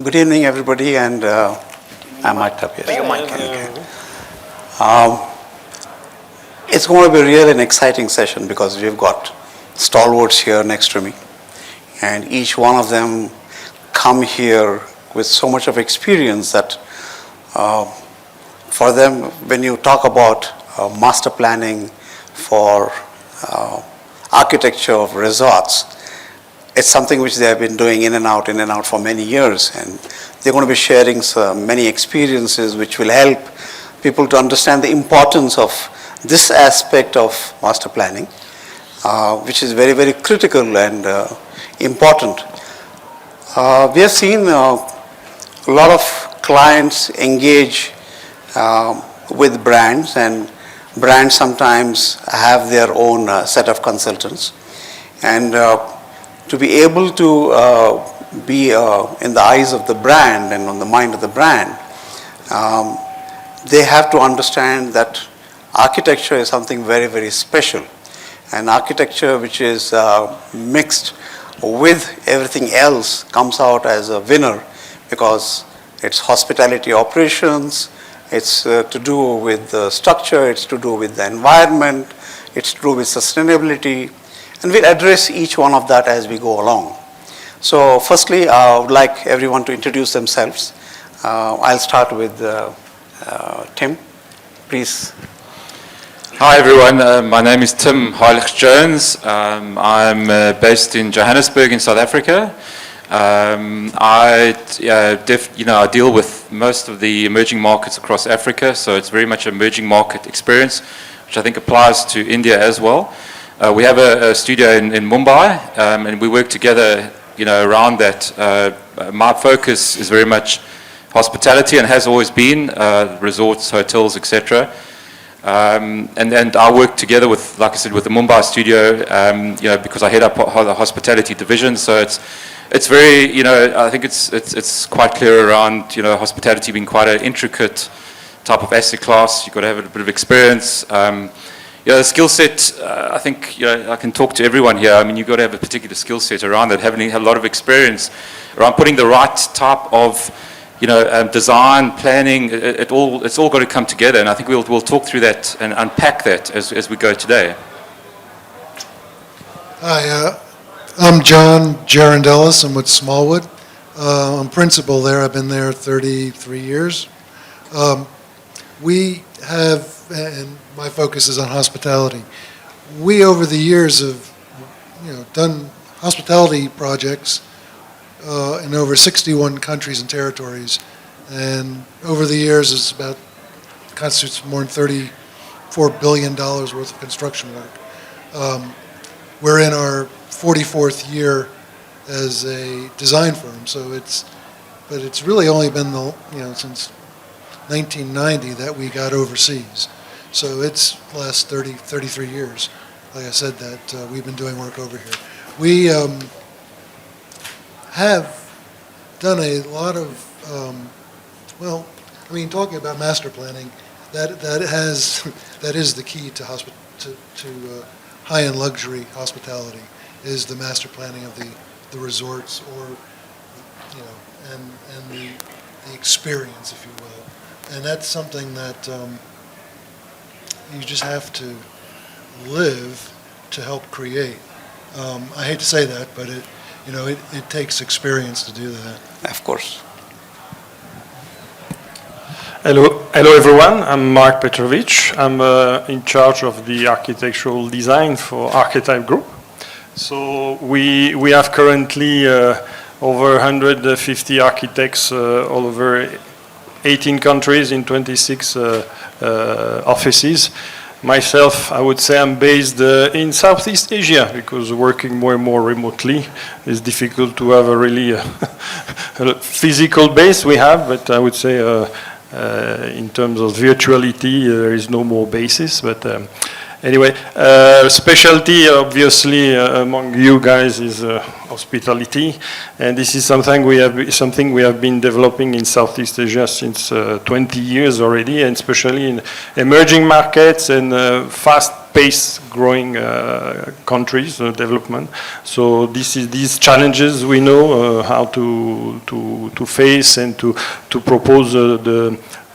Good evening, everybody, and I might up here. It's going to be really an exciting session because we've got stalwarts here next to me, and each one of them come here with so much of experience that for them, when you talk about master planning for architecture of resorts, it's something which they have been doing in and out for many years, and they're going to be sharing many experiences which will help people to understand the importance of this aspect of master planning, which is very, very critical and important. We have seen a lot of clients engage with brands, and brands sometimes have their own set of consultants, and to be able to be in the eyes of the brand and on the mind of the brand, they have to understand that architecture is something very, very special, and architecture which is mixed with everything else comes out as a winner because it's hospitality operations, it's to do with the structure, it's to do with the environment, it's to do with sustainability, and we'll address each one of that as we go along. So firstly, I would like everyone to introduce themselves. I'll start with Tim, please. Hi everyone, my name is Tim Harlech-Jones. I'm based in Johannesburg in South Africa. I deal with most of the emerging markets across Africa, so it's very much an emerging market experience, which I think applies to India as well. We have a studio in Mumbai, and we work together, around that. My focus is very much hospitality and has always been resorts, hotels, etc. And I work together with, like I said, with the Mumbai studio, because I head up the hospitality division. So it's very, I think it's quite clear around, hospitality being quite an intricate type of asset class. You've got to have a bit of experience. The skill set, I think, I can talk to everyone here. I mean, you've got to have a particular skill set around it, having a lot of experience around putting the right type of, design, planning. It's all got to come together, and I think we'll talk through that and unpack that as we go today. Hi, I'm John Gerondelis. I'm with Smallwood. I'm principal there. I've been there 33 years. We have, and my focus is on hospitality. We, over the years, have done hospitality projects in over 61 countries and territories, and over the years, it's constitutes more than $34 billion worth of construction work. We're in our 44th year as a design firm, but it's really only been since 1990 that we got overseas. So it's the last 33 years, like I said, that we've been doing work over here. We have done a lot of, talking about master planning, that is the key to high-end luxury hospitality, is the master planning of the resorts, or and the experience, if you will. And that's something that you just have to live to help create. I hate to say that, but it takes experience to do that. Of course. Hello everyone. I'm Mark Petrovic. I'm in charge of the architectural design for Archetype Group. So we have currently over 150 architects all over 18 countries in 26 offices. Myself, I would say I'm based in Southeast Asia, because working more and more remotely is difficult to have a really physical base we have, but I would say in terms of virtuality, there is no more basis. But Anyway, specialty obviously among you guys is hospitality, and this is something we have been developing in Southeast Asia since 20 years already, and especially in emerging markets and fast-paced growing countries development. So these challenges we know how to face and to propose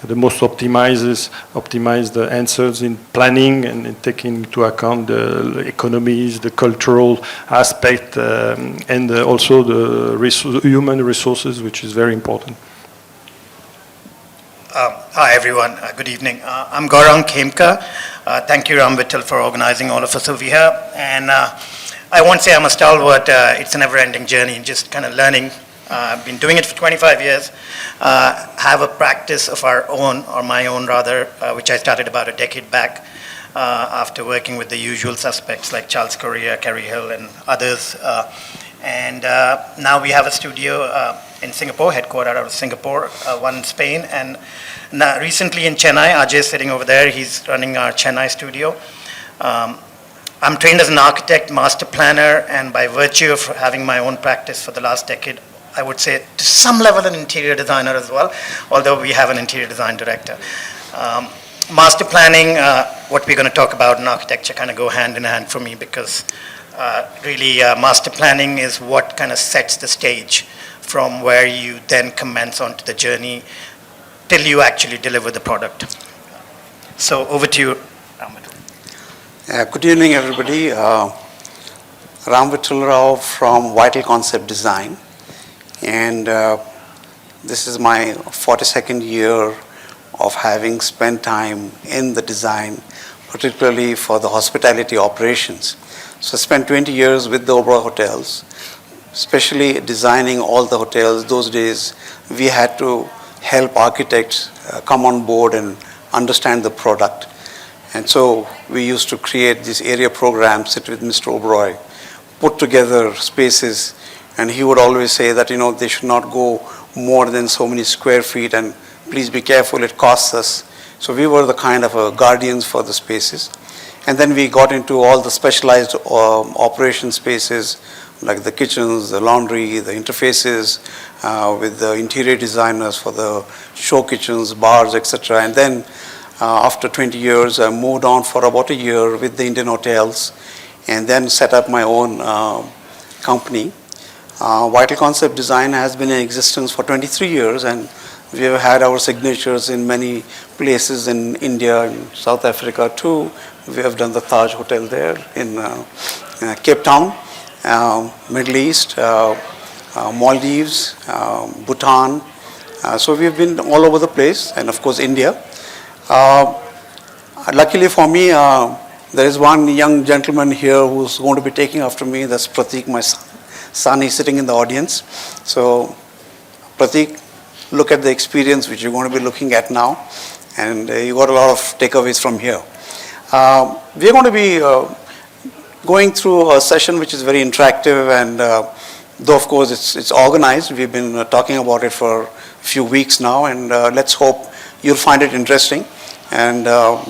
the most optimized answers in planning and in taking into account the economies, the cultural aspect, and also the human resources, which is very important. Hi everyone, good evening. I'm Gaurang, Khemka. Thank you Ramvittal for organizing all of us over here. And I won't say I'm a stalwart, it's a never-ending journey, just kind of learning. I've been doing it for 25 years. Have a practice of our own, or my own rather, which I started about a decade back after working with the usual suspects like Charles Correa, Kerry Hill, and others. And now we have a studio in Singapore, headquartered out of Singapore, one in Spain, and now recently in Chennai. Ajay is sitting over there. He's running our Chennai studio. I'm trained as an architect, master planner, and by virtue of having my own practice for the last decade, I would say to some level an interior designer as well, although we have an interior design director. Master planning, what we're going to talk about in architecture kind of go hand in hand for me, because really master planning is what kind of sets the stage from where you then commence onto the journey till you actually deliver the product. So over to you, Ramvittal. Good evening, everybody. Ramvittal Rao from Vital Concept Design. And this is my 42nd year of having spent time in the design, particularly for the hospitality operations. So I spent 20 years with the Oberoi hotels, especially designing all the hotels. Those days we had to help architects come on board and understand the product. And so we used to create these area programs, sit with Mr. Oberoi, put together spaces. And he would always say that, they should not go more than so many square feet, and please be careful, it costs us. So we were the kind of guardians for the spaces. And then we got into all the specialized operation spaces, like the kitchens, the laundry, the interfaces, with the interior designers for the show kitchens, bars, etc. And then after 20 years, I moved on for about a year with the Indian hotels, and then set up my own company. Vital Concept Design has been in existence for 23 years, and we have had our signatures in many places in India and South Africa too. We have done the Taj Hotel there in Cape Town, Middle East, Maldives, Bhutan. So we've been all over the place, and of course India. Luckily for me, there is one young gentleman here who's going to be taking after me. That's Pratik, my son. Is sitting in the audience. So Pratik, look at the experience which you're going to be looking at now, and you got a lot of takeaways from here. We're going to be going through a session which is very interactive, and though of course it's organized, we've been talking about it for a few weeks now, and let's hope you'll find it interesting. And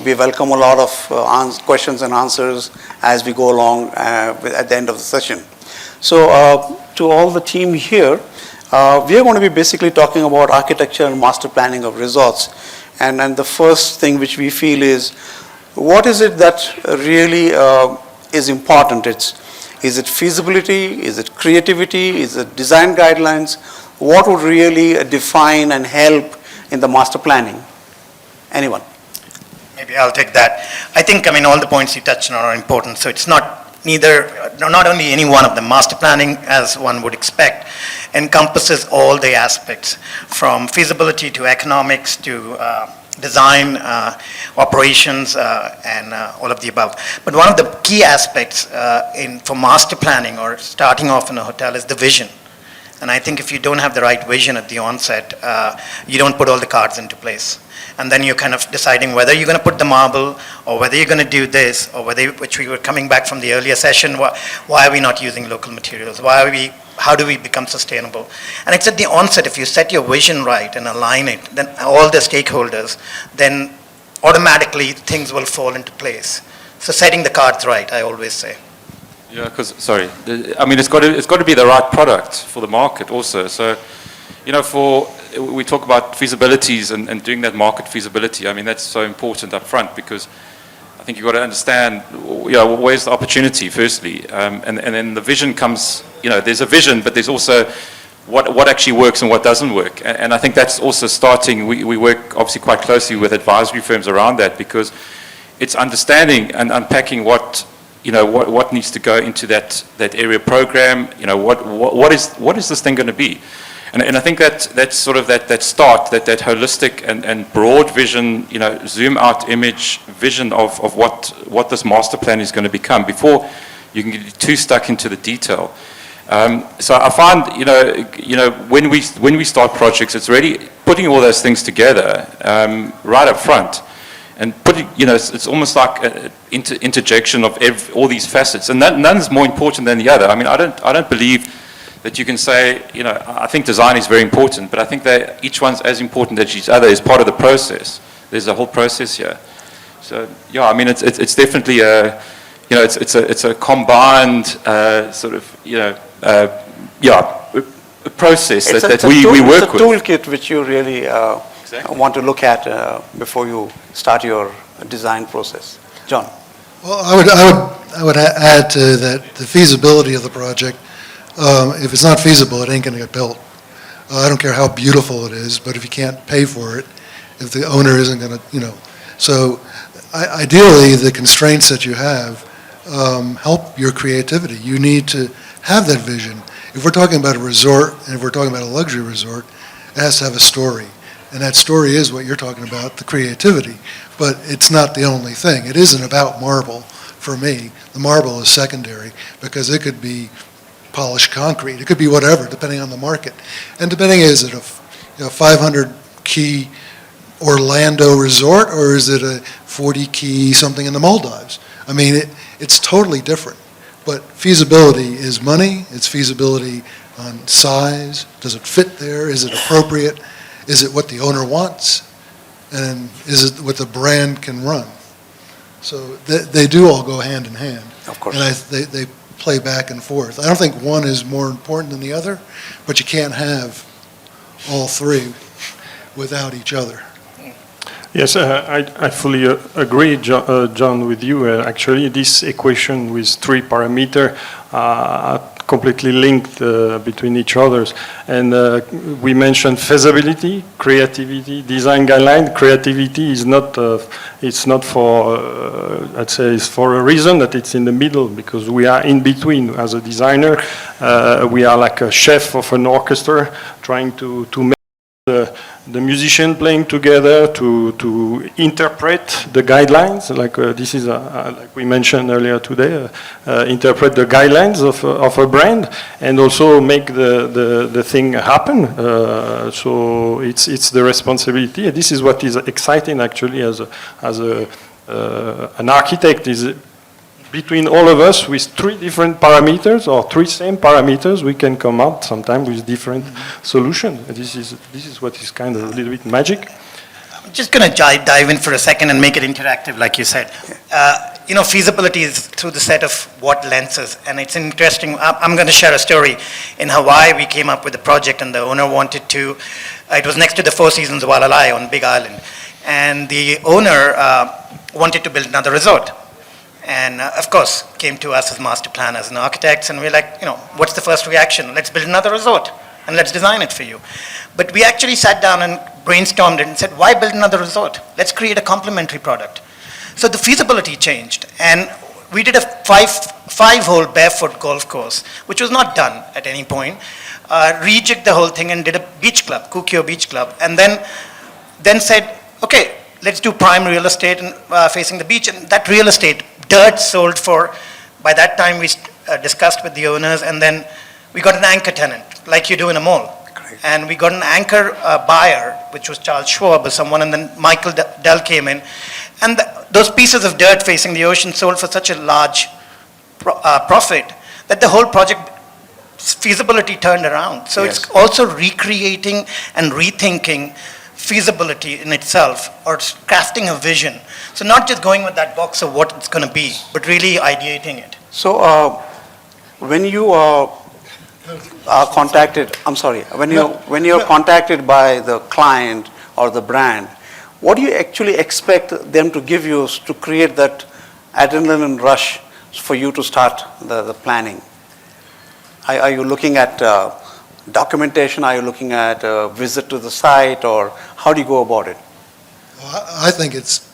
we welcome a lot of questions and answers as we go along at the end of the session. So to all the team here, we are going to be basically talking about architecture and master planning of resorts. And the first thing which we feel is, what is it that really is important? Is it feasibility? Is it creativity? Is it design guidelines? What would really define and help in the master planning? Anyone? Maybe I'll take that. I think, all the points you touched on are important. So it's not only any one of them. Master planning, as one would expect, encompasses all the aspects, from feasibility to economics to design, operations, and all of the above. But one of the key aspects for master planning or starting off in a hotel is the vision. And I think if you don't have the right vision at the onset, you don't put all the cards into place. And then you're kind of deciding whether you're going to put the marble, or whether you're going to do this, or whether, which we were coming back from the earlier session, why are we not using local materials? How do we become sustainable? And it's at the onset, if you set your vision right and align it, then all the stakeholders, then automatically things will fall into place. So setting the cards right, I always say. Yeah, because, sorry, I mean, it's got to be the right product for the market also. So, you know, we talk about feasibilities and doing that market feasibility. I mean, that's so important up front because I think you've got to understand, you know, where's the opportunity, firstly. And then the vision comes, you know, there's a vision, but there's also what actually works and what doesn't work. And I think that's also starting, we work obviously quite closely with advisory firms around that because it's understanding and unpacking what, you know, what needs to go into that area program, you know, what is this thing going to be? And I think that's sort of that start, that holistic and broad vision, you know, zoom out image vision of what this master plan is going to become before you can get too stuck into the detail. So I find, you know, when we start projects, it's really putting all those things together right up front, and putting, you know, it's almost like an interjection of all these facets, and none's more important than the other. I mean, I don't believe that you can say, you know, I think design is very important, but I think that each one's as important as each other, is part of the process. There's a whole process here. So yeah, I mean, it's definitely a, you know, it's a combined sort of, you know, a process that we work with. It's a toolkit which you really want to look at before you start your design process. John. Well, I would add to that the feasibility of the project. If it's not feasible, it ain't going to get built. I don't care how beautiful it is, but if you can't pay for it, if the owner isn't going to, you know. So ideally, the constraints that you have help your creativity. You need to have that vision. If we're talking about a resort, and if we're talking about a luxury resort, it has to have a story. And that story is what you're talking about, the creativity. But it's not the only thing. It isn't about marble for me. The marble is secondary because it could be polished concrete. It could be whatever, depending on the market. And depending, is it a 500-key Orlando resort, or is it a 40-key something in the Maldives? I mean, it's totally different. But feasibility is money. It's feasibility on size. Does it fit there? Is it appropriate? Is it what the owner wants? And is it what the brand can run? So they do all go hand in hand. Of course. And they play back and forth. I don't think one is more important than the other, but you can't have all three without each other. Yes, I fully agree, John, with you. Actually, this equation with 3 parameters are completely linked between each others. And we mentioned feasibility, creativity, design guideline. Creativity is not, it's not for, I'd say it's for a reason that it's in the middle, because we are in between. As a designer, we are like a chef of an orchestra trying to make the musician playing together to interpret the guidelines, like this is like we mentioned earlier today, interpret the guidelines of a brand and also make the thing happen. So it's the responsibility. And this is what is exciting actually as an architect, is between all of us with 3 different parameters or 3 same parameters, we can come out sometimes with different solutions. This is what is kind of a little bit magic. I'm just going to dive in for a second and make it interactive, like you said. You know, feasibility is through the set of what lenses, and it's interesting. I'm going to share a story. In Hawaii, we came up with a project, and the owner wanted to. It was next to the Four Seasons Walalai on Big Island, and the owner wanted to build another resort. And of course, came to us as master planners and architects, and we're like, you know, what's the first reaction? Let's build another resort, and let's design it for you. But we actually sat down and brainstormed it and said, why build another resort? Let's create a complementary product. So the feasibility changed, and we did a five-hole barefoot golf course, which was not done at any point. Rejigged the whole thing and did a beach club, Kukyo Beach Club, and then said, okay, let's do prime real estate and facing the beach, and that real estate, dirt sold for, by that time we discussed with the owners, and then we got an anchor tenant, like you do in a mall. Great. And we got an anchor buyer, which was Charles Schwab or someone, and then Michael Dell came in. And those pieces of dirt facing the ocean sold for such a large profit that the whole project feasibility turned around. So yes. It's also recreating and rethinking feasibility in itself or crafting a vision. So not just going with that box of what it's going to be, but really ideating it. So when you are contacted, I'm sorry, when you're contacted by the client or the brand, what do you actually expect them to give you to create that adrenaline rush for you to start the planning? Are you looking at documentation? Are you looking at a visit to the site, or how do you go about it? Well, I think it's,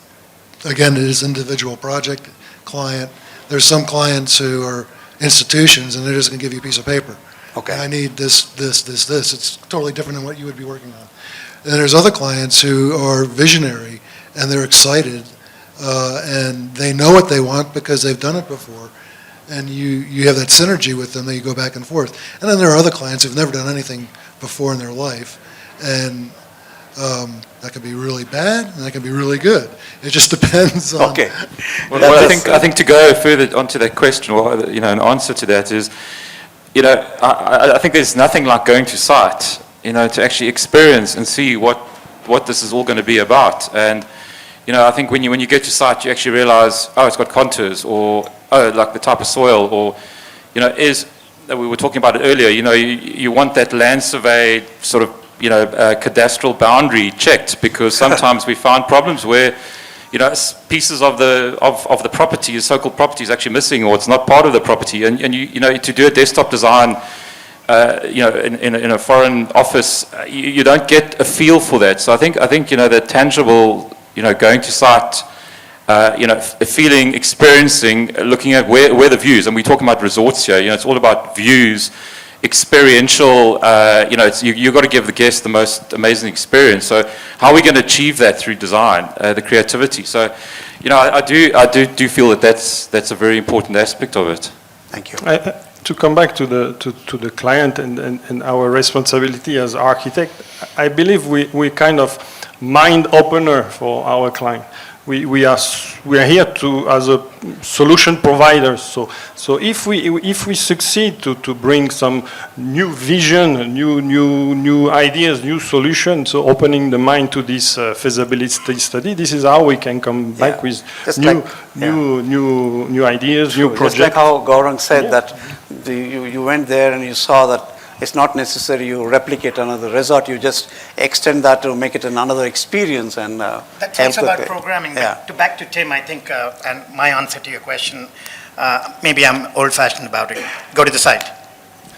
again, it is individual project, client. There's some clients who are institutions and they're just going to give you a piece of paper. Okay. I need this. It's totally different than what you would be working on. And there's other clients who are visionary and they're excited and they know what they want because they've done it before. And you have that synergy with them that you go back and forth. And then there are other clients who've never done anything before in their life. And that can be really bad and that can be really good. It just depends on... Okay. Well, I think to go further onto that question, or an answer to that is, I think there's nothing like going to site, to actually experience and see what this is all going to be about. And I think when you get to site, you actually realize, oh, it's got contours, or oh, like the type of soil, or we were talking about it earlier. You want that land survey sort of cadastral boundary checked, because sometimes we find problems where pieces of the property, so-called property, is actually missing, or it's not part of the property. And to do a desktop design, in a foreign office, you don't get a feel for that. So I think the tangible, going to site, feeling, experiencing, looking at where the views, and we're talking about resorts here. It's all about views, experiential. You've got to give the guest the most amazing experience. So how are we going to achieve that through design, the creativity? So, I do feel that's a very important aspect of it. Thank you. To come back to the client and our responsibility as architect, I believe we kind of mind opener for our client. We are here as a solution provider. So if we succeed to bring some new vision, new ideas, new solutions, so opening the mind to this feasibility study, this is how we can come back with new ideas, new projects. Just like how Gaurang said that you went there and you saw that it's not necessary you replicate another resort, you just extend that to make it another experience. And that's also about programming. Yeah. But back to Tim, I think, and my answer to your question, maybe I'm old-fashioned about it. Go to the site.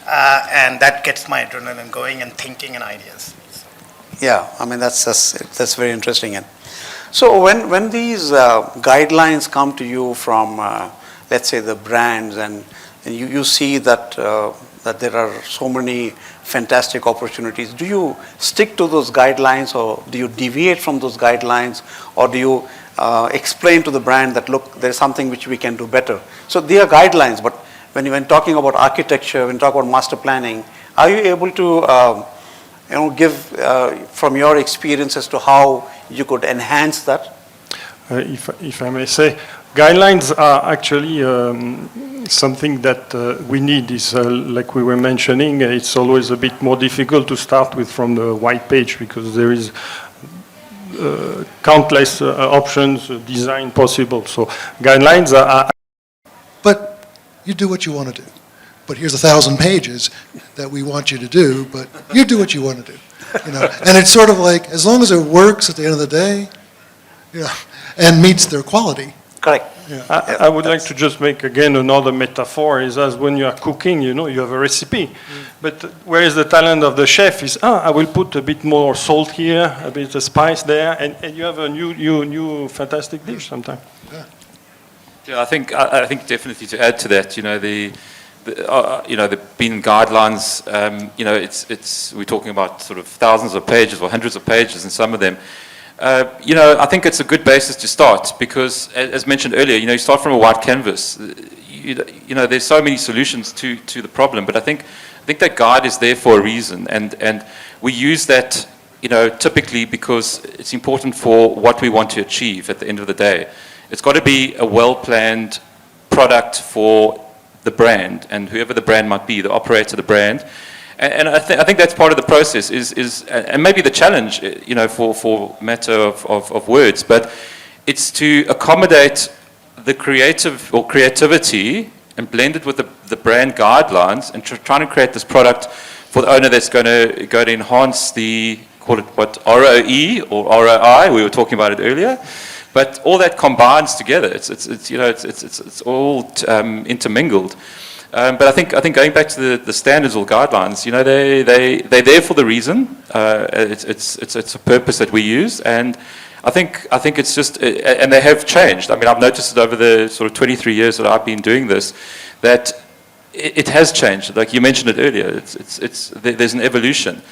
And that gets my adrenaline going and thinking and ideas. Yeah, I mean, that's very interesting. And so when these guidelines come to you from, let's say, the brands, and you see that there are so many fantastic opportunities, do you stick to those guidelines, or do you deviate from those guidelines, or do you explain to the brand that, look, there's something which we can do better? So they are guidelines, but when talking about architecture, when talk about master planning, are you able to give from your experience as to how you could enhance that? If I may say, guidelines are actually something that we need. Is like we were mentioning, it's always a bit more difficult to start with from the white page, because there is countless options, design possible. So guidelines are... But you do what you want to do. But here's 1,000 pages that we want you to do, but you do what you want to do. And it's sort of like, as long as it works at the end of the day, and meets their quality. Correct. Yeah. I would like to just make again another metaphor, is as when you are cooking, you have a recipe. But where is the talent of the chef is, I will put a bit more salt here, a bit of spice there, and you have a new fantastic dish sometimes. Yeah, I think definitely to add to that, the BEAN guidelines, we're talking about sort of thousands of pages or hundreds of pages in some of them. I think it's a good basis to start, because, as mentioned earlier, you start from a white canvas. There's so many solutions to the problem, but I think that guide is there for a reason, and we use that, typically because it's important for what we want to achieve at the end of the day. It's got to be a well-planned product for the brand, and whoever the brand might be, the operator of the brand. And I think that's part of the process and maybe the challenge, for matter of words, but it's to accommodate the creativity and blend it with the brand guidelines and trying to create this product for the owner that's going to enhance call it what, ROE or ROI, we were talking about it earlier, but all that combines together. It's all intermingled. But I think going back to the standards or guidelines, they're there for the reason. It's a purpose that we use, and I think it's just, and they have changed. I mean, I've noticed it over the sort of 23 years that I've been doing this, that it has changed. Like you mentioned it earlier, there's an evolution.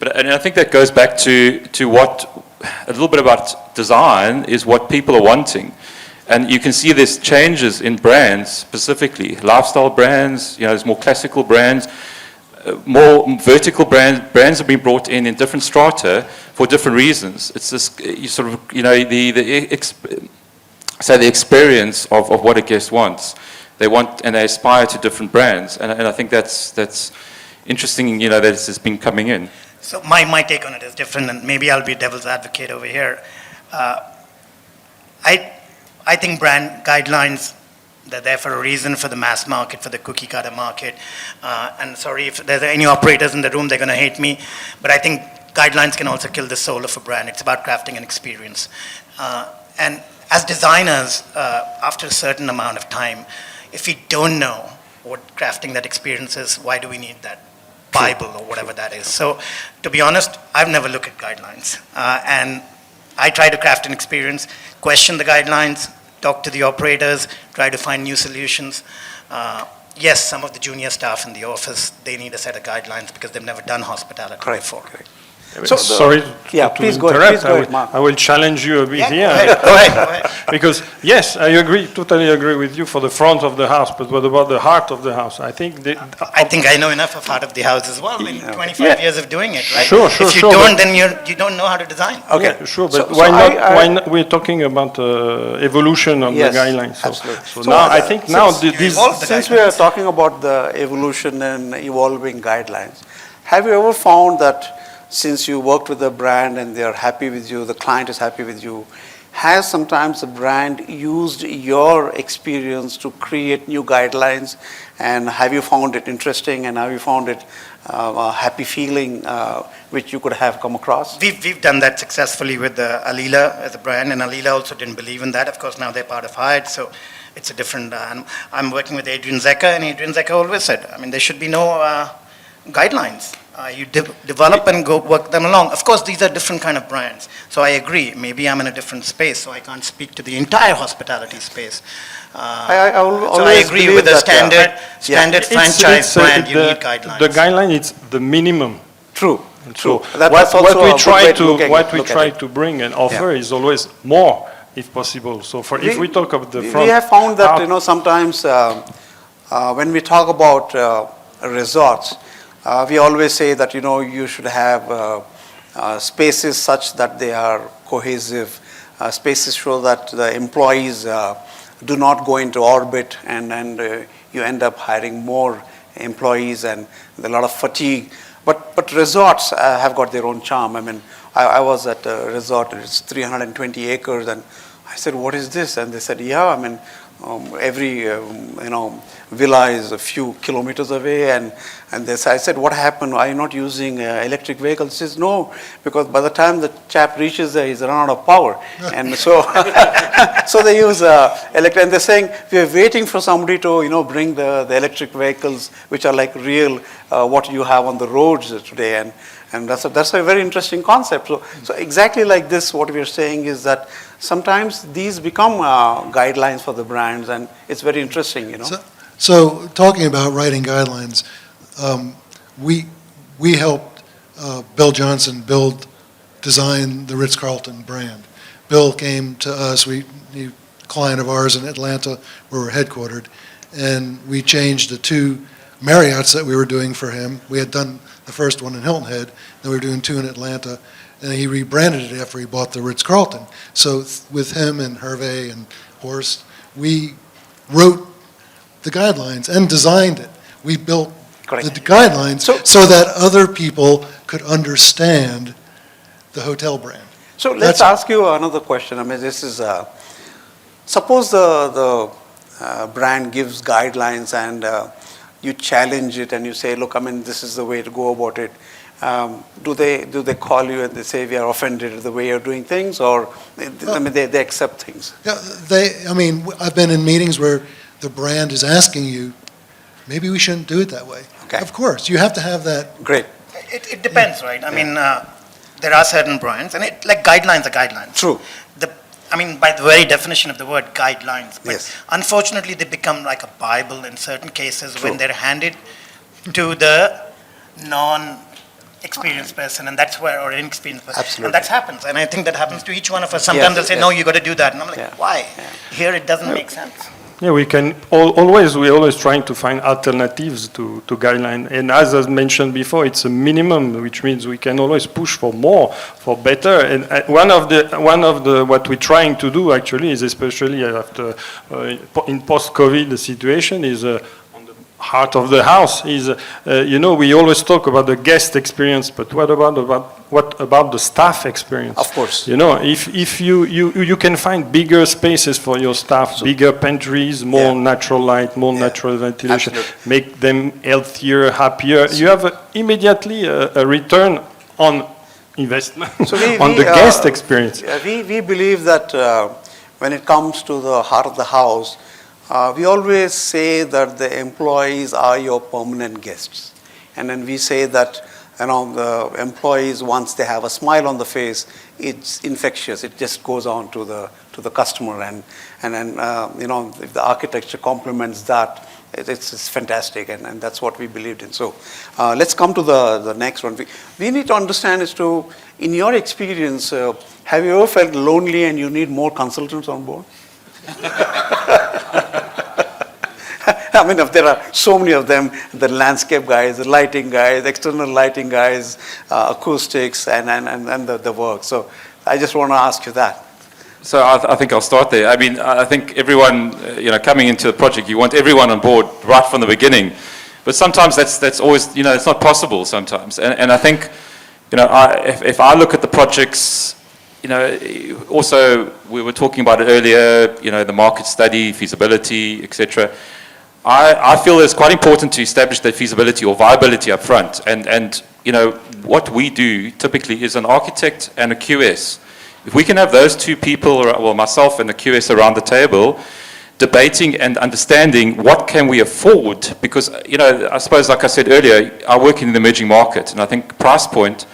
And I think that goes back to what a little bit about design is what people are wanting. And you can see there's changes in brands specifically, lifestyle brands, there's more classical brands, more vertical brands have been brought in different strata for different reasons. It's this, the experience of what a guest wants. They want and they aspire to different brands. And I think that's interesting, that it's been coming in. So my take on it is different, and maybe I'll be devil's advocate over here. I think brand guidelines, they're there for a reason, for the mass market, for the cookie cutter market. And sorry if there's any operators in the room, they're going to hate me. But I think guidelines can also kill the soul of a brand. It's about crafting an experience. And as designers, after a certain amount of time, if we don't know what crafting that experience is, why do we need that Bible or whatever that is? So to be honest, I've never looked at guidelines. And I try to craft an experience, question the guidelines, talk to the operators, try to find new solutions. Yes, some of the junior staff in the office, they need a set of guidelines because they've never done hospitality before. Correct. So sorry to please go interrupt. ahead, Mark. I will challenge you a bit here. Go ahead. Because yes, I totally agree with you for the front of the house, but what about the heart of the house? I think I know enough of heart of the house as well in 25 years of doing it, right? Sure, if you don't, then you don't know how to design. Okay. Yeah, sure, but why not? We're talking about evolution of the guidelines. So now I think since we are talking about the evolution and evolving guidelines, have you ever found that since you worked with the brand and they are happy with you, the client is happy with you, has sometimes the brand used your experience to create new guidelines? And have you found it interesting, and have you found it a happy feeling which you could have come across? We've done that successfully with Alila as a brand, and Alila also didn't believe in that. Of course, now they're part of Hyatt, so it's a different. I'm working with Adrian Zecker, and Adrian Zecker always said, there should be no guidelines. You develop and go work them along. Of course, these are different kind of brands. So I agree. Maybe I'm in a different space, so I can't speak to the entire hospitality space. I agree with the standard franchise brand. You need guidelines. The guideline is the minimum. True. So what we try to bring and offer is always more, if possible. So if we talk of the front, we have found that sometimes when we talk about resorts. We always say that you should have spaces such that they are cohesive, spaces so that the employees do not go into orbit, and you end up hiring more employees and a lot of fatigue. But resorts have got their own charm. I was at a resort, it's 320 acres, and I said, what is this? And they said, every villa is a few kilometers away, and I said, what happened? Are you not using electric vehicles? He says, no, because by the time the chap reaches there, he's run out of power. And so so they use electric, and they're saying, we are waiting for somebody to bring the electric vehicles, which are like real what you have on the roads today. And that's a very interesting concept. So exactly like this, what we are saying is that sometimes these become guidelines for the brands, and it's very interesting, So talking about writing guidelines, we helped Bill Johnson design the Ritz-Carlton brand. Bill came to us, he a client of ours in Atlanta, where we're headquartered, and we changed the 2 Marriotts that we were doing for him. We had done the first one in Hilton Head, then we were doing 2 in Atlanta, and he rebranded it after he bought the Ritz-Carlton. So with him and Hervé and Horst, we wrote the guidelines and designed it. We built Correct. the guidelines, so that other people could understand the hotel brand. So let's ask you another question. I mean, this is, suppose the brand gives guidelines and you challenge it and you say, look, I mean, this is the way to go about it. Do they call you and they say we are offended at the way you're doing things, or I mean, they accept things? Yeah, I mean, I've been in meetings where the brand is asking you, maybe we shouldn't do it that way. Okay. Of course, you have to have that. Great. It depends, right? I mean, there are certain brands, and like guidelines are guidelines. True. I mean, by the very definition of the word, guidelines. But Yes. unfortunately, they become like a Bible in certain cases True. when they're handed to the non-experienced person, and that's where, or inexperienced person. Absolutely. And that happens, and I think that happens to each one of us. Sometimes they'll say, yes. no, you got to do that. And I'm like, Yeah. why? Here it doesn't make sense. Yeah, we can we're always trying to find alternatives to guideline. And as I mentioned before, it's a minimum, which means we can always push for more, for better. And one of the what we're trying to do actually is, especially after in post-COVID the situation is on the heart of the house is we always talk about the guest experience, but what about the staff experience? Of course. If you can find bigger spaces for your staff, bigger pantries, more natural light, more natural ventilation, Absolutely. make them healthier, happier. You have immediately a return on investment on the guest experience. We believe that when it comes to the heart of the house, we always say that the employees are your permanent guests. And then we say that the employees, once they have a smile on the face, it's infectious. It just goes on to the customer, and then if the architecture complements that, it's fantastic, and that's what we believed in. So let's come to the next one. We need to understand as to, in your experience, have you ever felt lonely and you need more consultants on board? I mean, if there are so many of them, the landscape guys, the lighting guys, external lighting guys, acoustics, and the work. So I just want to ask you that. So I think I'll start there. I mean, I think everyone, coming into the project, you want everyone on board right from the beginning. But sometimes that's always, it's not possible sometimes. And I think, if I look at the projects, also we were talking about it earlier, the market study, feasibility, etc. I feel it's quite important to establish that feasibility or viability up front. And what we do typically is an architect and a QS. If we can have those two people, well, myself and the QS around the table, debating and understanding what can we afford, because, I suppose, like I said earlier, I work in the emerging market, and I think price point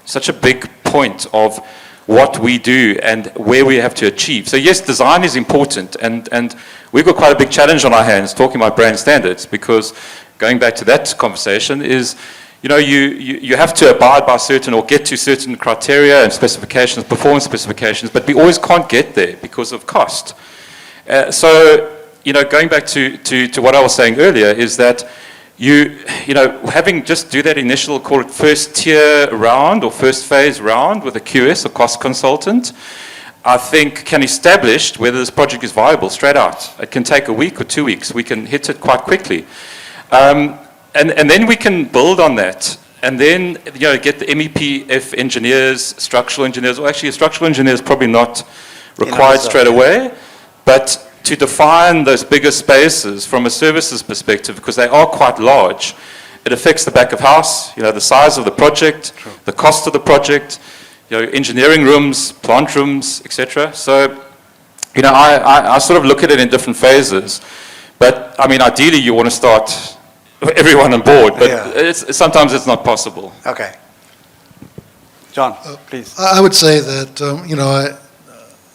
is such a big point of what we do and where we have to achieve. So yes, design is important, and we've got quite a big challenge on our hands talking about brand standards, because going back to that conversation is, you have to abide by certain or get to certain criteria and specifications, performance specifications, but we always can't get there because of cost. So, going back to what I was saying earlier is that having just do that initial, call it first tier round or first phase round with a QS, a cost consultant, I think can establish whether this project is viable straight out. It can take a week or 2 weeks. We can hit it quite quickly. And then we can build on that, and then get the MEP engineers, structural engineers. Well, actually, a structural engineer is probably not required straight away, but to define those bigger spaces from a services perspective, because they are quite large, it affects the back of house. The size of the project, the cost of the project, engineering rooms, plant rooms, etc. So, I sort of look at it in different phases, but I mean, ideally, you want to start everyone on board, but sometimes it's not possible. Okay. John, please. I would say that,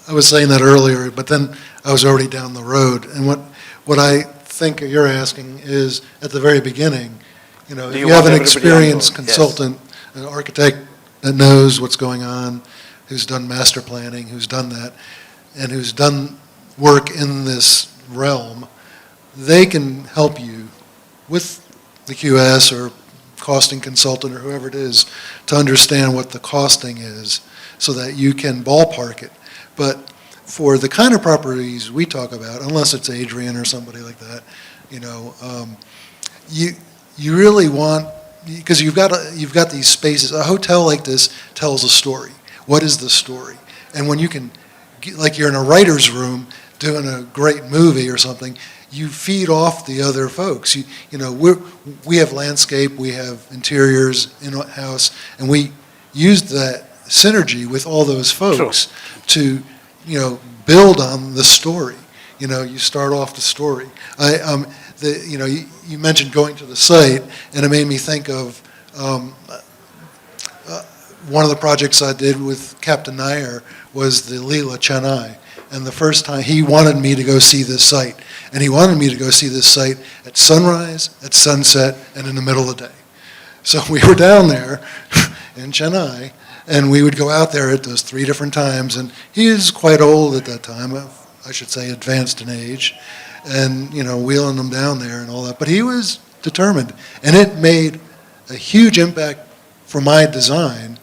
I was saying that earlier, but then I was already down the road. And what I think you're asking is, at the very beginning, if you have an experienced consultant, an architect that knows what's going on, who's done master planning, who's done that, and who's done work in this realm, they can help you with the QS or costing consultant or whoever it is to understand what the costing is so that you can ballpark it. But for the kind of properties we talk about, unless it's Adrian or somebody like that, you you really want, because you've got these spaces. A hotel like this tells a story. What is the story? And when you can, like you're in a writer's room doing a great movie or something, you feed off the other folks. You know, we have landscape, we have interiors in-house, and we used that synergy with all those folks to, you know, build on the story. You know, you start off the story. You know, you mentioned going to the site, and it made me think of one of the projects I did with Captain Nair was the Leela Chennai. And the first time, he wanted me to go see this site. And he wanted me to go see this site at sunrise, at sunset, and in the middle of the day. So we were down there in Chennai, and we would go out there at those 3 different times. And he is quite old at that time, I should say advanced in age, and, you know, wheeling them down there and all that. But he was determined. And it made a huge impact for my design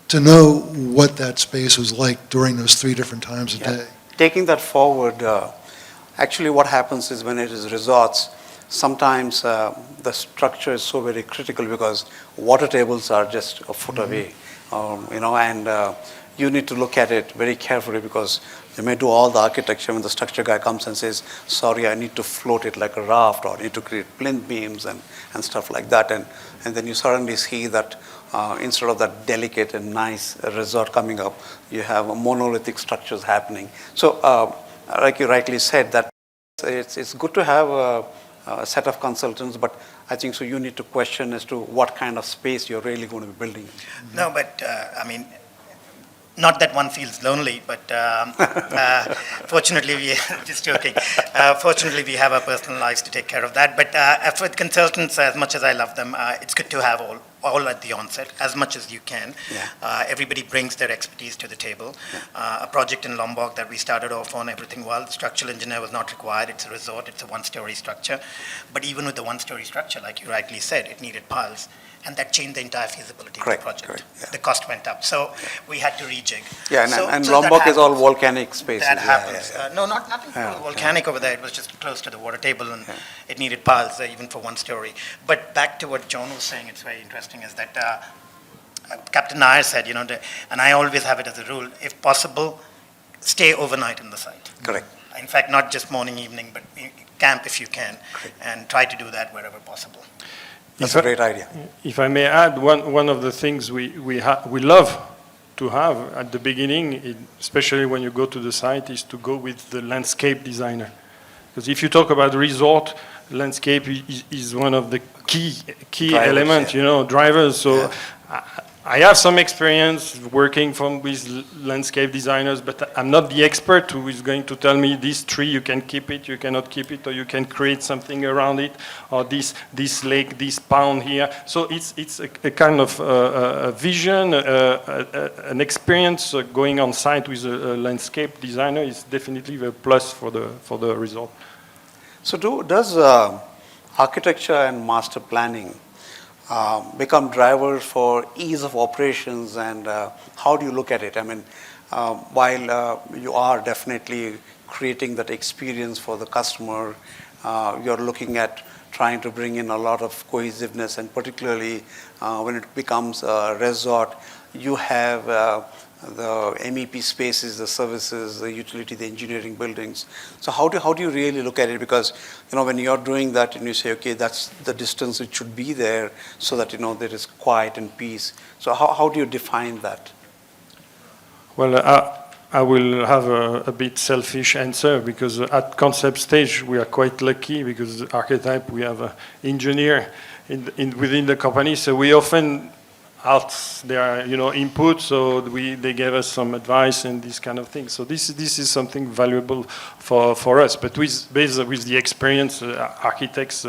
to know what that space was like during those 3 different times a day. Taking that forward, actually what happens is when it is resorts, sometimes the structure is so very critical because water tables are just a foot away, you know, and you need to look at it very carefully because you may do all the architecture when the structure guy comes and says, sorry, I need to float it like a raft, or I need to create plinth beams and stuff like that. And then you suddenly see that instead of that delicate and nice resort coming up, you have monolithic structures happening. So like you rightly said, that it's good to have a set of consultants, but I think so you need to question as to what kind of space you're really going to be building. No, but I mean, not that one feels lonely, but fortunately, just joking. Fortunately, we have our personal lives to take care of that. But for consultants, as much as I love them, it's good to have all at the onset, as much as you can. Yeah. Everybody brings their expertise to the table. A project in Lombok that we started off on, everything well, the structural engineer was not required. It's a resort, it's a 1-story structure. But even with the 1-story structure, like you rightly said, it needed piles. And that changed the entire feasibility of the project. Yeah. The cost went up. So we had to rejig. Yeah, so Lombok is all volcanic spaces. That happens. No, nothing volcanic over there. It was just close to the water table, and it needed piles, even for 1-story. But back to what John was saying, it's very interesting, is that Captain Nair said, you know, and I always have it as a rule, if possible, stay overnight in the site. Correct. In fact, not just morning, evening, but camp if you can, and try to do that wherever possible. That's a great idea. If I may add, one of the things we love to have at the beginning, especially when you go to the site, is to go with the landscape designer. Because if you talk about resort, landscape is one of the key drivers, elements, you know, drivers. So I have some experience working with landscape designers, but I'm not the expert who is going to tell me this tree, you can keep it, you cannot keep it, or you can create something around it, or this lake, this pond here. So it's a kind of a vision, an experience going on site with a landscape designer is definitely a plus for the result. So does architecture and master planning become drivers for ease of operations, and how do you look at it? I mean, while you are definitely creating that experience for the customer, you're looking at trying to bring in a lot of cohesiveness, and particularly when it becomes a resort, you have the MEP spaces, the services, the utility, the engineering buildings. So how do you really look at it? Because, you know, when you're doing that and you say, okay, that's the distance it should be there so that, you know, there is quiet and peace. So how do you define that? Well, I will have a bit selfish answer, because at concept stage we are quite lucky, because Archetype, we have an engineer within the company, so we often ask their, you know, input, so they gave us some advice and this kind of thing. So this is something valuable for us. But with the experience, architects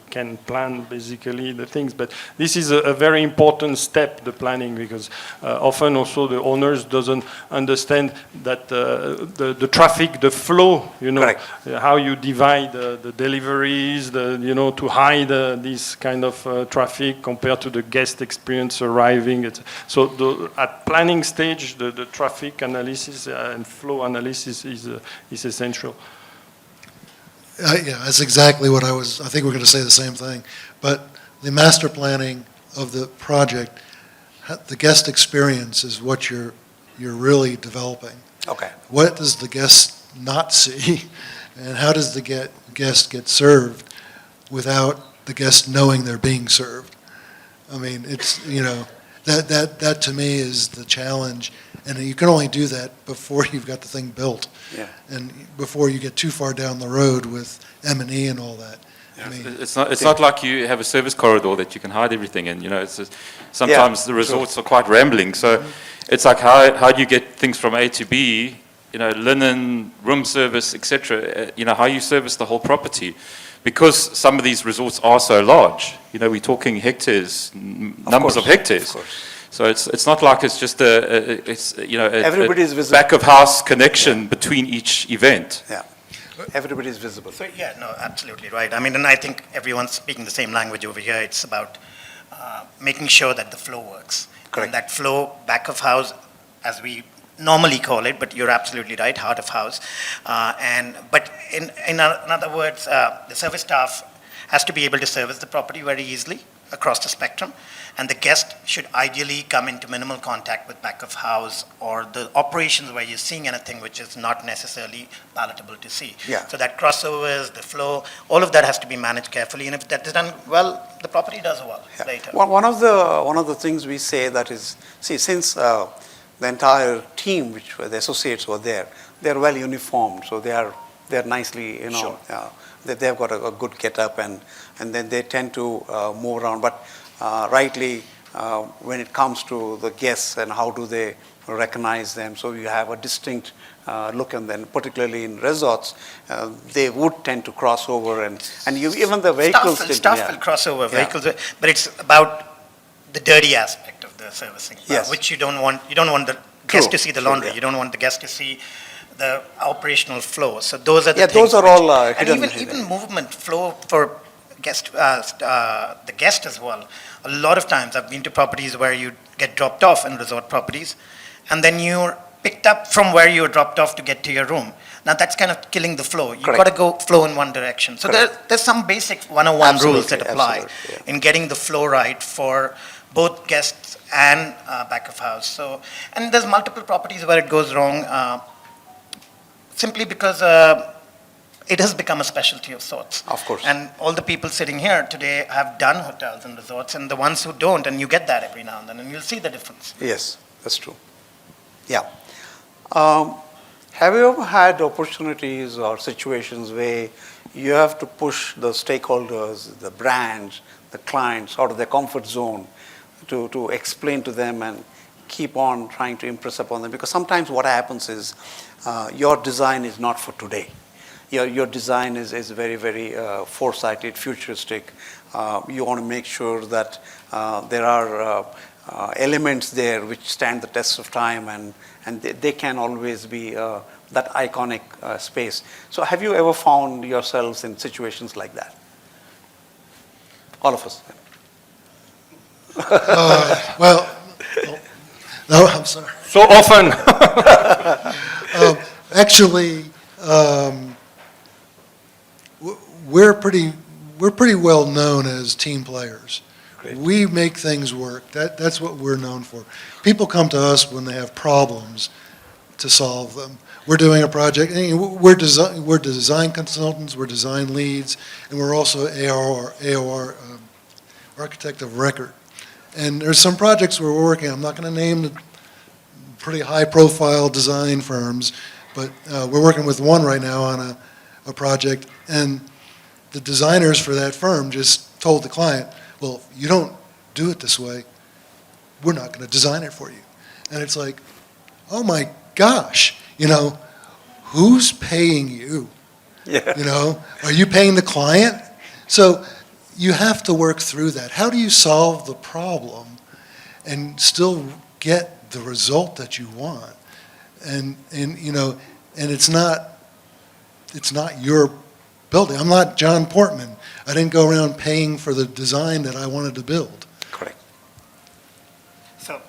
can plan basically the things. But this is a very important step, the planning, because often also the owners doesn't understand that the traffic, the flow, you know, how you divide the deliveries, you know, to hide this kind of traffic compared to the guest experience arriving. So at planning stage, the traffic analysis and flow analysis is essential. Yeah, that's exactly what I think we're going to say the same thing. But the master planning of the project, the guest experience is what you're really developing. Okay. What does the guest not see, and how does the guest get served without the guest knowing they're being served? I mean, it's, that to me is the challenge, and you can only do that before you've got the thing built. Yeah. And before you get too far down the road with M&E and all that. I mean, It's not like you have a service corridor that you can hide everything in. Sometimes the resorts are quite rambling. So it's like how do you get things from A to B? Linen, room service, etc. How you service the whole property, because some of these resorts are so large. We're talking hectares, numbers of hectares. Of course. So it's not like it's just a Everybody's visible. back of house connection between each event. Yeah. Everybody is visible. So, yeah, no, absolutely right. I mean, and I think everyone's speaking the same language over here. It's about making sure that the flow works. Correct. And that flow, back of house, as we normally call it, but you're absolutely right, heart of house. But in other words, the service staff has to be able to service the property very easily across the spectrum, and the guest should ideally come into minimal contact with back of house or the operations where you're seeing anything which is not necessarily palatable to see. Yeah. So that crossovers, the flow, all of that has to be managed carefully, and if that is done well, the property does well later. One of the things we say that is, since the entire team, which were the associates were there, they're well uniformed, so they're nicely, Sure. they've got a good get-up, and then they tend to move around. But rightly, when it comes to the guests and how do they recognize them, so you have a distinct look, and then particularly in resorts, they would tend to cross over, and even the vehicles. Staff will cross over, vehicles, but it's about the dirty aspect of the servicing, Yes. which you don't want. You don't want the guest to see the laundry. yeah. You don't want the guest to see the operational flow. So those are the Yeah, things those are which- all and hidden. even movement flow for the guest as well. A lot of times I've been to properties where you get dropped off in resort properties, and then you're picked up from where you were dropped off to get to your room. Now that's kind of killing the flow. You've Correct. got to go flow in one direction. So there's some basic 101 rules that Absolutely, apply absolutely, yeah. in getting the flow right for both guests and back of house. So, and there's multiple properties where it goes wrong, simply because it has become a specialty of sorts. Of course. And all the people sitting here today have done hotels and resorts, and the ones who don't, and you get that every now and then, and you'll see the difference. Yes, that's true. Yeah. Have you ever had opportunities or situations where you have to push the stakeholders, the brands, the clients out of their comfort zone to explain to them and keep on trying to impress upon them? Because sometimes what happens is your design is not for today. Your design is very, very foresighted, futuristic. You want to make sure that there are elements there which stand the test of time, and they can always be that iconic space. So have you ever found yourselves in situations like that? All of us. Well, no, I'm sorry. So often. Actually, we're pretty well known as team players. Great. We make things work. That's what we're known for. People come to us when they have problems to solve them. We're doing a project. We're design consultants. We're design leads, and we're also AOR architect of record. And there's some projects where we're working. I'm not going to name the pretty high-profile design firms, but we're working with one right now on a project, and the designers for that firm just told the client, well, if you don't do it this way, we're not going to design it for you. And it's like, oh my gosh, who's paying you? Yeah. Are you paying the client? So you have to work through that. How do you solve the problem and still get the result that you want? And it's not your building. I'm not John Portman. I didn't go around paying for the design that I wanted to build. Correct. So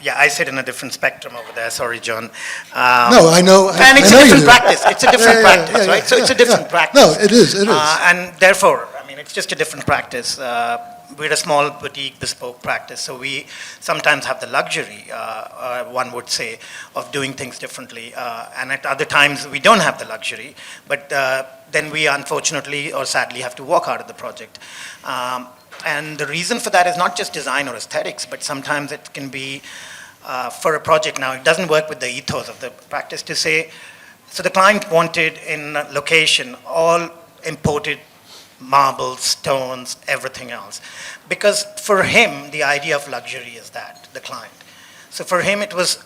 Yeah, I sit in a different spectrum over there. Sorry, John. No, I know. And it's I know a you different do. practice. It's a different practice, right? So it's a different yeah. practice. No, it is. It is. And therefore, I mean, it's just a different practice. We're a small boutique bespoke practice, so we sometimes have the luxury, one would say, of doing things differently. And at other times, we don't have the luxury, but then we unfortunately or sadly have to walk out of the project. And the reason for that is not just design or aesthetics, but sometimes it can be for a project. Now, it doesn't work with the ethos of the practice to say, so the client wanted in location all imported marbles, stones, everything else. Because for him, the idea of luxury is that, the client. So for him, it was,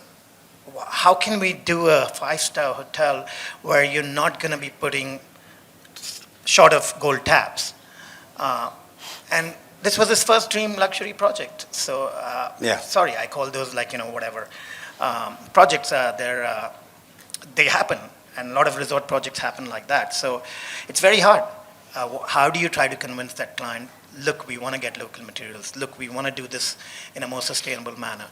how can we do a 5-star hotel where you're not going to be putting short of gold taps? And this was his first dream luxury project. So, sorry, I call those like, whatever. Projects, they happen. And a lot of resort projects happen like that. So it's very hard. How do you try to convince that client, look, we want to get local materials. Look, we want to do this in a more sustainable manner.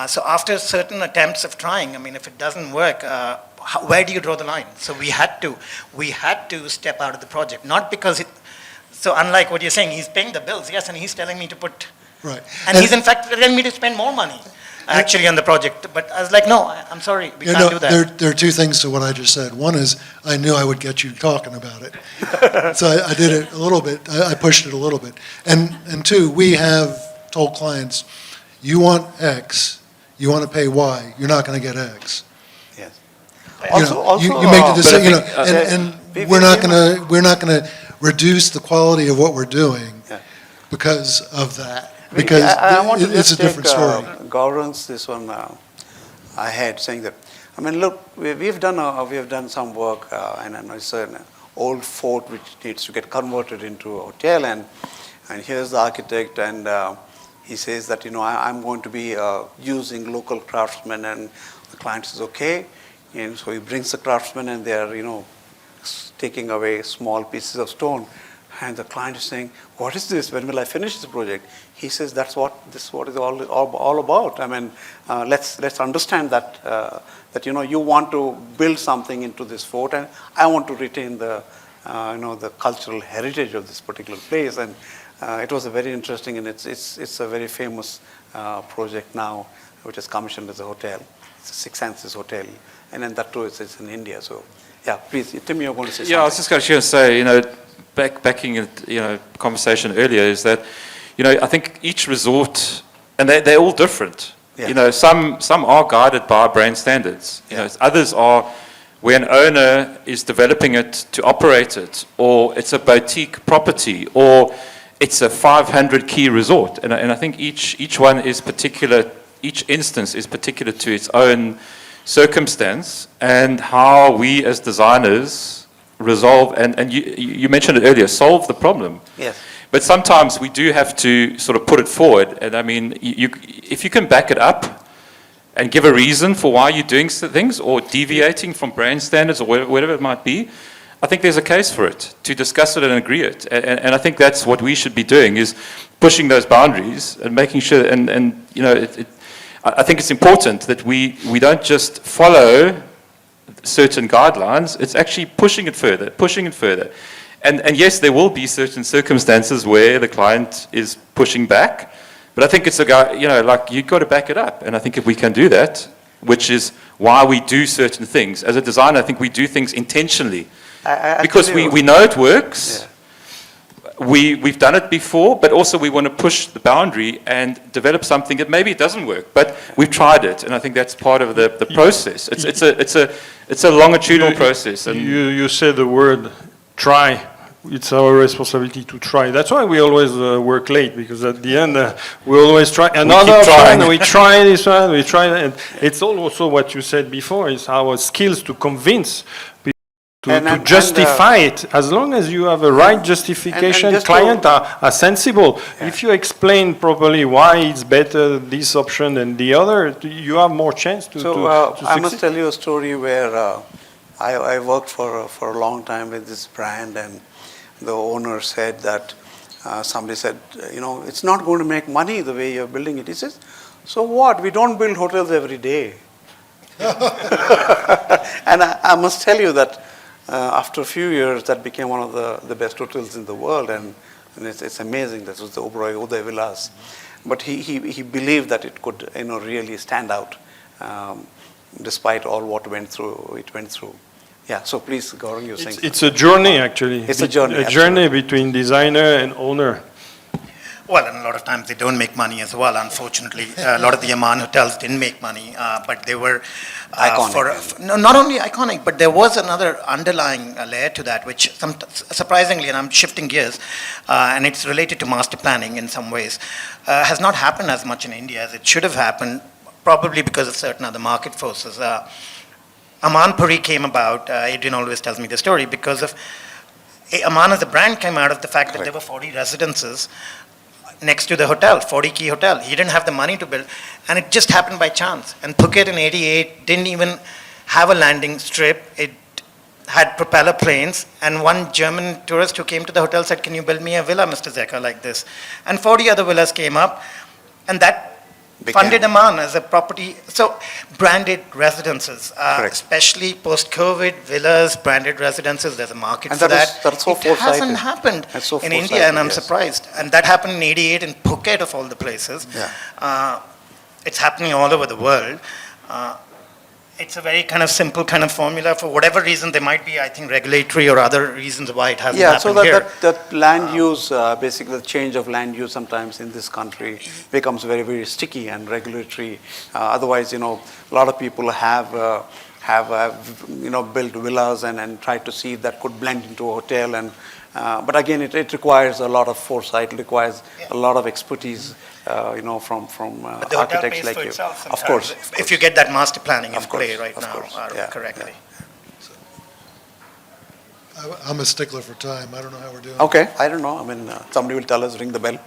So after certain attempts of trying, I mean, if it doesn't work, where do you draw the line? So we had to step out of the project, not because so unlike what you're saying, he's paying the bills, yes, and he's telling me to put, Right. and he's in fact telling me to spend more money actually on the project. But I was like, no, I'm sorry, we can't do that. There are two things to what I just said. One is I knew I would get you talking about it. So I did it a little bit. I pushed it a little bit. And two, we have told clients, you want X, you want to pay Y, you're not going to get X. Yes. You make the decision, and we're not going to reduce the quality of what we're doing because of that. Because I want to it's a just different take, story. Gaurang's this one I had saying that, I mean, look, we've done some work, and it's an old fort which needs to get converted into a hotel, and here's the architect, and he says that, I'm going to be using local craftsmen, and the client says, okay, and so he brings the craftsmen, and they're, taking away small pieces of stone. And the client is saying, what is this? When will I finish this project? He says, that's what this is all about. I mean, let's understand that, that you want to build something into this fort, and I want to retain the, the cultural heritage of this particular place. And it was a very interesting, and it's a very famous project now, which is commissioned as a hotel. It's a Six Senses hotel, and then that too it's in India. So, yeah, please, Tim, you're going to say something. Yeah, I was just going to say, backing it, conversation earlier is that, I think each resort, and they're all different. Yeah. Some are guided by brand standards. Others are where an owner is developing it to operate it, or it's a boutique property, or it's a 500 key resort. And I think each one is particular. Each instance is particular to its own circumstance, and how we as designers resolve, and you mentioned it earlier, solve the problem. Yes. But sometimes we do have to sort of put it forward, and I mean, if you can back it up and give a reason for why you're doing things, or deviating from brand standards, or whatever it might be, I think there's a case for it, to discuss it and agree it. And I think that's what we should be doing, is pushing those boundaries and making sure, I think it's important that we don't just follow certain guidelines, it's actually pushing it further. And yes, there will be certain circumstances where the client is pushing back, but I think it's you've got to back it up. And I think if we can do that, which is why we do certain things. As a designer, I think we do things intentionally. Because we know it works. Yeah. We've done it before, but also we want to push the boundary and develop something that maybe it doesn't work, but we've tried it, and I think that's part of the process. It's a longitudinal process. And you said the word try. It's our responsibility to try. That's why we always work late, because at the end we always try another option. We try this one. We try, and it's also what you said before. Is our skills to convince. To justify it, as long as you have a right justification, clients are sensible. Yeah. If you explain properly why it's better this option than the other, you have more chance to succeed. I must tell you a story where I worked for a long time with this brand, and the owner said that somebody said, it's not going to make money the way you're building it. He says, So what? We don't build hotels every day. And I must tell you that after a few years, that became one of the best hotels in the world, and it's amazing. That was the Uday-Villas. But he believed that it could, really stand out, despite all what it went through. Yeah. So please, Gaurang, you're saying. It's a journey, actually. It's a journey. A journey between designer and owner. Well, and a lot of times they don't make money as well, unfortunately. A lot of the Amman hotels didn't make money, but they were iconic. No, not only iconic, but there was another underlying layer to that, which surprisingly, and I'm shifting gears, and it's related to master planning in some ways, has not happened as much in India as it should have happened, probably because of certain other market forces. Amman Puri came about, Adrian always tells me the story, because of Amman as a brand came out of the fact that there were 40 residences next to the hotel, 40-key hotel. He didn't have the money to build, and it just happened by chance. And Phuket in '88 didn't even have a landing strip. It had propeller planes, and one German tourist who came to the hotel said, "Can you build me a villa, Mr. Zeka, like this?" And 40 other villas came up, and that funded Amman as a property. So branded residences, especially post-COVID, villas, branded residences, there's a market And for that's so it hasn't happened in India, and I'm surprised. And that happened in '88 in Phuket, of all the places. Yeah. It's happening all over the world. It's a very kind of simple kind of formula. For whatever reason, there might be, I think, regulatory or other reasons why it hasn't happened here. Yeah, so that land use, basically the change of land use sometimes in this country becomes very, very sticky and regulatory. Otherwise, a lot of people have built villas and tried to see if that could blend into a hotel. And but again, it requires a lot of foresight. It requires a lot of expertise. From but the architects hotel pays like for you. itself Of course. if you get that master planning in play right of now course. Yeah, correctly. Yeah. I'm a stickler for time. I don't know how we're doing. Okay, I don't know. I mean, somebody will tell us, ring the bell.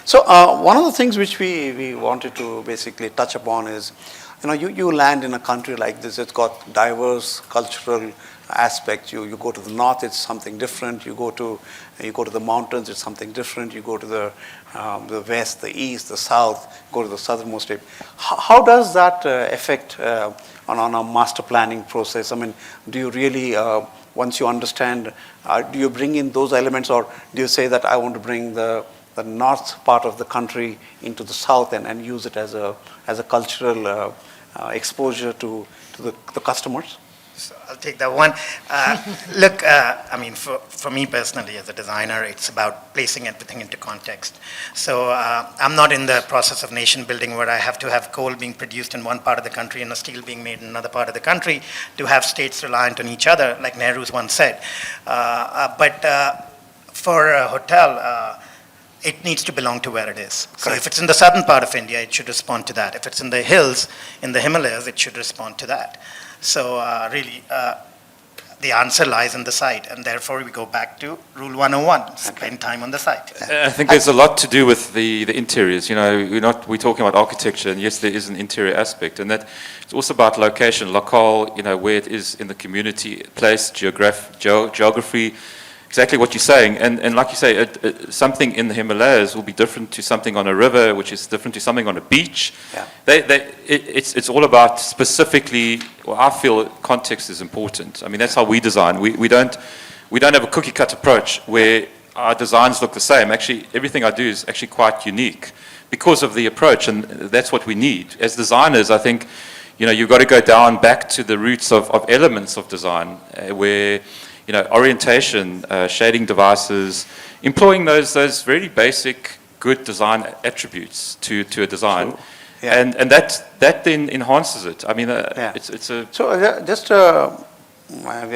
So one of the things which we wanted to basically touch upon is, you land in a country like this, it's got diverse cultural aspects. You go to the north, it's something different. You go to the mountains, it's something different. You go to the west, the east, the south, go to the southernmost tip. How does that affect on a master planning process? I mean, do you really, once you understand, do you bring in those elements, or do you say that I want to bring the north part of the country into the south and use it as a cultural exposure to the customers? So I'll take that one. Look, I mean, for me personally as a designer, it's about placing everything into context. So I'm not in the process of nation building where I have to have coal being produced in one part of the country and a steel being made in another part of the country to have states reliant on each other, like Nehru's once said. But for a hotel, it needs to belong to where it is. So if it's in the southern part of India, it should respond to that. If it's in the hills, in the Himalayas, it should respond to that. So really, the answer lies in the site, and therefore we go back to Rule 101, spend time on the site. I think there's a lot to do with the interiors. We're talking about architecture, and yes, there is an interior aspect, and that it's also about location, locale, where it is in the community, place, geography. Exactly what you're saying, and like you say, something in the Himalayas will be different to something on a river, which is different to something on a beach. Yeah. It's all about specifically. Well, I feel context is important. I mean, that's how we design. We don't have a cookie cut approach where our designs look the same. Actually, everything I do is actually quite unique because of the approach, and that's what we need as designers. I think, you've got to go down back to the roots of elements of design, where orientation, shading devices, employing those very basic good design attributes to a design, yeah. and that then enhances it. I mean, it's a. So we are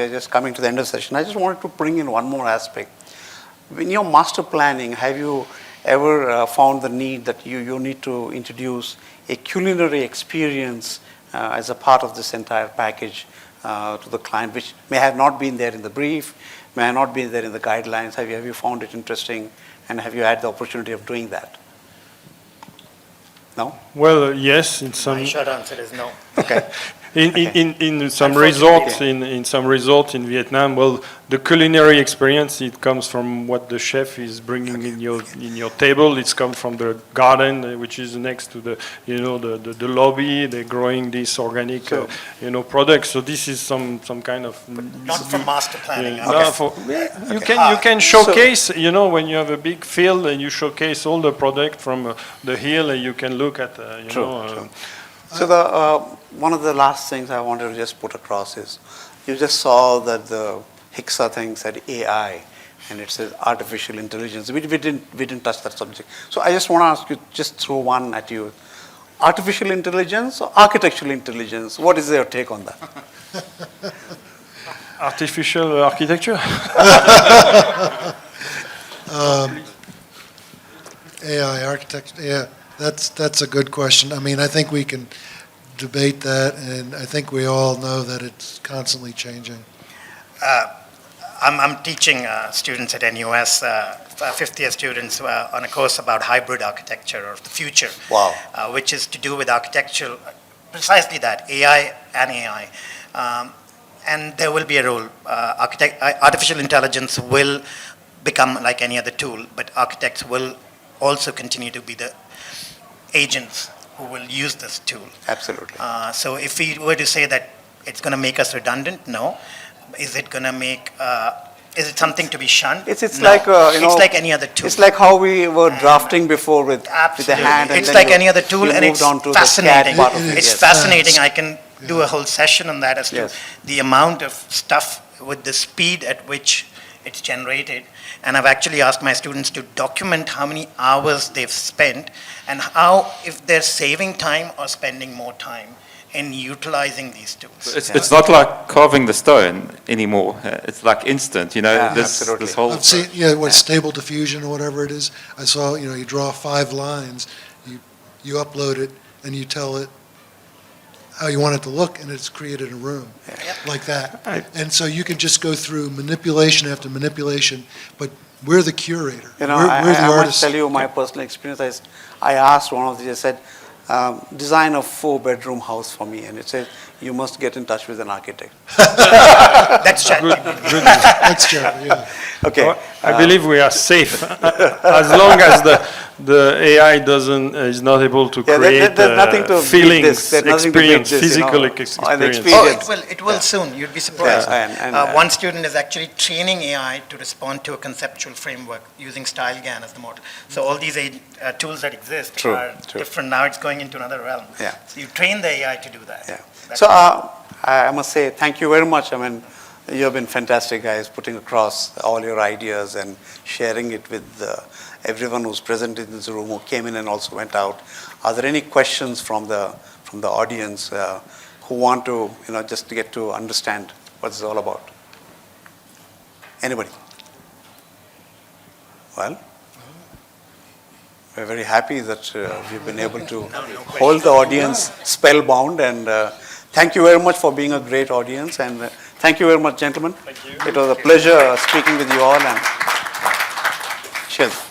just coming to the end of the session. I just wanted to bring in one more aspect. In your master planning, have you ever found the need that you need to introduce a culinary experience as a part of this entire package? To the client, which may have not been there in the brief, may have not been there in the guidelines. Have you found it interesting, and have you had the opportunity of doing that? No? Well, yes, in some. My short answer is no. Okay. In some Unfortunately, resorts in Vietnam, well, the culinary experience, it comes from what the chef is bringing in your table. It's come from the garden, which is next to the the lobby. They're growing these organic products. So this is some kind of not from master planning. you can showcase when you have a big field and you showcase all the product from the hill, and you can look at True. So one of the last things I wanted to just put across is, you just saw that the HICSA thing said AI, and it says artificial intelligence. We didn't touch that subject. So I just want to ask you, just throw one at you. Artificial intelligence or architectural intelligence? What is your take on that? artificial architecture. AI architecture, yeah, that's a good question. I mean, I think we can debate that, and I think we all know that it's constantly changing. I'm teaching students at NUS, fifth-year students, on a course about hybrid architecture or the future. Wow. Which is to do with architectural, precisely that, AI and AI. And there will be a role. Artificial intelligence will become like any other tool, but architects will also continue to be the agents who will use this tool. Absolutely. So if we were to say that it's going to make us redundant, no. Is it going to make, is it something to be shunned? It's No. like, it's like any other tool. It's like how we were drafting before with the Absolutely. hand. And It's then like you- any other tool, you and moved it's on to the CAD fascinating. part of it, It's yes. fascinating. I can do a whole session on that as to Yes. the amount of stuff with the speed at which it's generated. And I've actually asked my students to document how many hours they've spent and how, if they're saving time or spending more time in utilizing these tools. It's not like carving the stone anymore. It's like instant, Yeah, this absolutely. whole... I've seen, stable diffusion or whatever it is. I saw, you draw 5 lines, you upload it, and you tell it how you want it to look, and it's created a room like that. And so you can just go through manipulation after manipulation, but we're the curator. You know, we're the I must artist. tell you my personal experience. I asked one of these, I said, design a 4-bedroom house for me. And it said, you must get in touch with an architect. That's ChatGPT. That's true, yeah. Okay. I believe we are safe as long as the AI is not able to Yeah, create there's nothing to beat feelings, this. There's nothing to beat experience, this, physical an experience. experience. Oh, it will soon. You'd be surprised. Yeah, and- One student is actually training AI to respond to a conceptual framework using StyleGAN as the model. So all these tools that exist True, are true. different. Now it's going into another realm. Yeah. So you train the AI to do that. Yeah. That's So I must say thank you very much. I mean, you have been fantastic, guys, putting across all your ideas and sharing it with everyone who's present in this room, who came in and also went out. Are there any questions from the audience who want to, just to get to understand what it's all about? Anybody? Well, we're very happy that we've been able to hold the audience spellbound, and thank you very much for being a great audience, and thank you very much, gentlemen. Thank you. It was a pleasure speaking with you all, and cheers.